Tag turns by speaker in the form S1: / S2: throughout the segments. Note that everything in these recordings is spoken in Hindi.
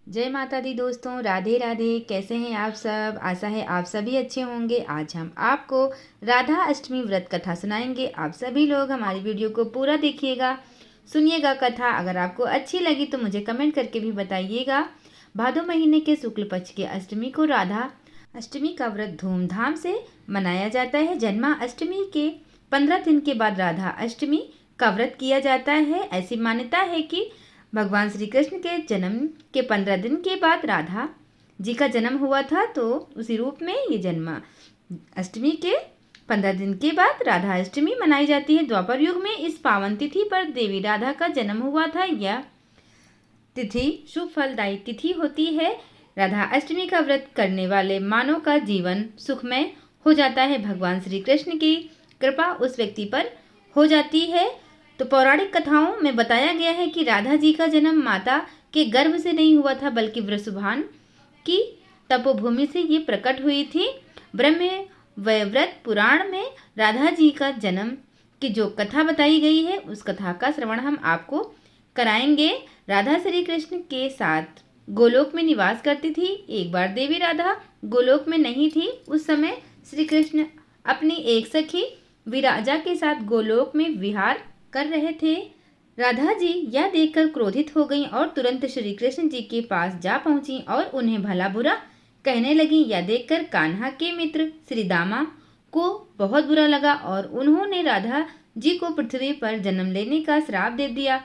S1: जय माता दी दोस्तों, राधे राधे। कैसे हैं आप सब? आशा है आप सभी अच्छे होंगे। आज हम आपको राधा अष्टमी व्रत कथा सुनाएंगे। आप सभी लोग हमारी वीडियो को पूरा देखिएगा, सुनिएगा कथा। अगर आपको अच्छी लगी तो मुझे कमेंट करके भी बताइएगा। भादो महीने के शुक्ल पक्ष के अष्टमी को राधा अष्टमी का व्रत धूमधाम से मनाया जाता है। जन्माष्टमी के 15 दिन के बाद राधा अष्टमी का व्रत किया जाता है। ऐसी मान्यता है कि भगवान श्री कृष्ण के जन्म के 15 दिन के बाद राधा जी का जन्म हुआ था, तो उसी रूप में ये जन्माष्टमी के 15 दिन के बाद राधा अष्टमी मनाई जाती है। द्वापर युग में इस पावन तिथि पर देवी राधा का जन्म हुआ था। यह तिथि शुभ फलदायी तिथि होती है। राधा अष्टमी का व्रत करने वाले मानव का जीवन सुखमय हो जाता है। भगवान श्री कृष्ण की कृपा उस व्यक्ति पर हो जाती है। तो पौराणिक कथाओं में बताया गया है कि राधा जी का जन्म माता के गर्भ से नहीं हुआ था, बल्कि वृषभान की तपोभूमि से ये प्रकट हुई थी। ब्रह्म वैवर्त पुराण में राधा जी का जन्म की जो कथा बताई गई है, उस कथा का श्रवण हम आपको कराएंगे। राधा श्री कृष्ण के साथ गोलोक में निवास करती थी। एक बार देवी राधा गोलोक में नहीं थी। उस समय श्री कृष्ण अपनी एक सखी विराजा के साथ गोलोक में विहार कर रहे थे। राधा जी यह देखकर क्रोधित हो गईं और तुरंत श्री कृष्ण जी के पास जा पहुंची और उन्हें भला बुरा कहने लगी। यह देखकर कान्हा के मित्र श्री दामा को बहुत बुरा लगा और उन्होंने राधा जी को पृथ्वी पर जन्म लेने का श्राप दे दिया।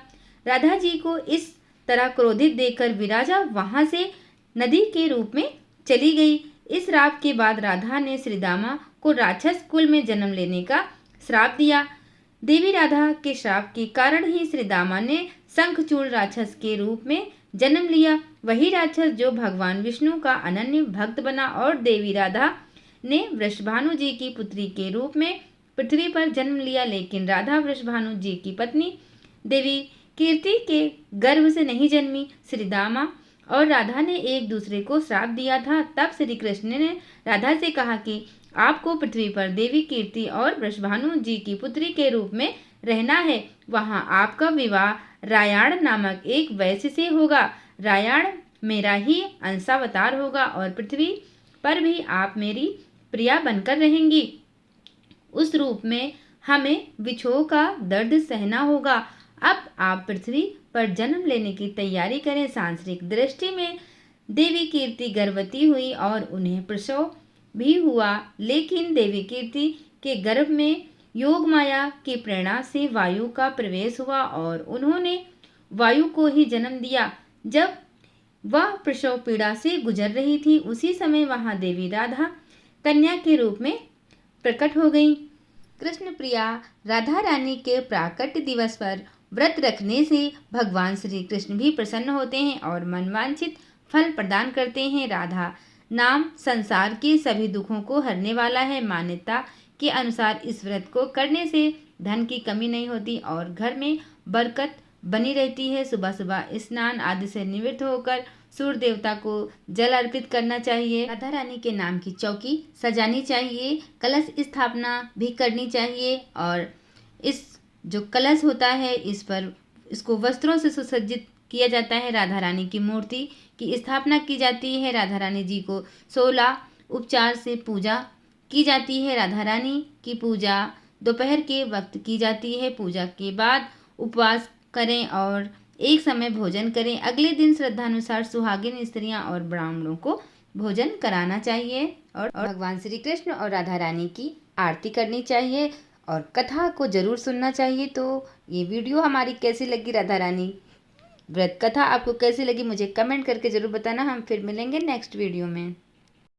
S1: राधा जी को इस तरह क्रोधित देखकर विराजा वहां से नदी के रूप में चली गई। इस श्राप के बाद राधा ने श्री दामा को राक्षस कुल में जन्म लेने का श्राप दिया। देवी राधा के श्राप के कारण ही श्री दामा ने शंखचूड़ राक्षस के रूप में जन्म लिया। वही राक्षस जो भगवान विष्णु का अनन्य भक्त बना और देवी राधा ने वृषभानु जी की पुत्री के रूप में पृथ्वी पर जन्म लिया। लेकिन राधा वृषभानु जी की पत्नी देवी कीर्ति के गर्भ से नहीं जन्मी। श्री दामा और राधा ने एक दूसरे को श्राप दिया था। तब श्री कृष्ण ने राधा से कहा कि आपको पृथ्वी पर देवी कीर्ति और वृषभानु जी की पुत्री के रूप में रहना है। वहां आपका विवाह रायाण नामक एक वैश्य से होगा। रायाण मेरा ही अंशावतार होगा और पृथ्वी पर भी आप मेरी प्रिया बनकर रहेंगी। उस रूप में हमें विछोह का दर्द सहना होगा। अब आप पृथ्वी पर जन्म लेने की तैयारी करें। सांसारिक दृष्टि में देवी कीर्ति गर्भवती हुई और उन्हें प्रसव भी हुआ। लेकिन देवी कीर्ति के गर्भ में योग माया की प्रेरणा से वायु का प्रवेश हुआ और उन्होंने वायु को ही जन्म दिया। जब वह प्रसव पीड़ा से गुजर रही थी, उसी समय वहां देवी राधा कन्या के रूप में प्रकट हो गई। कृष्ण प्रिया राधा रानी के प्राकट्य दिवस पर व्रत रखने से भगवान श्री कृष्ण भी प्रसन्न होते हैं और मनवांछित फल प्रदान करते हैं। राधा नाम संसार के सभी दुखों को हरने वाला है। मान्यता के अनुसार इस व्रत को करने से धन की कमी नहीं होती और घर में बरकत बनी रहती है। सुबह सुबह स्नान आदि से निवृत्त होकर सूर्य देवता को जल अर्पित करना चाहिए। राधा रानी के नाम की चौकी सजानी चाहिए। कलश स्थापना भी करनी चाहिए और इस जो कलश होता है इसको वस्त्रों से सुसज्जित किया जाता है। राधा रानी की मूर्ति की स्थापना की जाती है। राधा रानी जी को 16 उपचार से पूजा की जाती है। राधा रानी की पूजा दोपहर के वक्त की जाती है। पूजा के बाद उपवास करें और एक समय भोजन करें। अगले दिन श्रद्धानुसार सुहागिन स्त्रियां और ब्राह्मणों को भोजन कराना चाहिए और भगवान श्री कृष्ण और राधा रानी की आरती करनी चाहिए और कथा को जरूर सुनना चाहिए। तो ये वीडियो हमारी कैसी लगी, राधा रानी व्रत कथा आपको कैसी लगी, मुझे कमेंट करके जरूर बताना। हम फिर मिलेंगे नेक्स्ट वीडियो में।